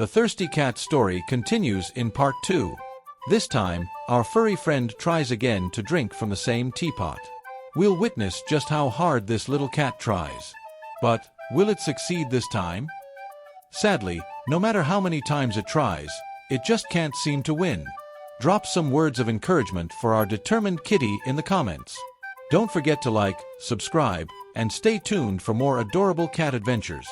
The thirsty cat story continues in part 2. This time, our furry friend tries again to drink from the same teapot. We'll witness just how hard this little cat tries. But, will it succeed this time? Sadly, no matter how many times it tries, it just can't seem to win. Drop some words of encouragement for our determined kitty in the comments. Don't forget to like, subscribe, and stay tuned for more adorable cat adventures.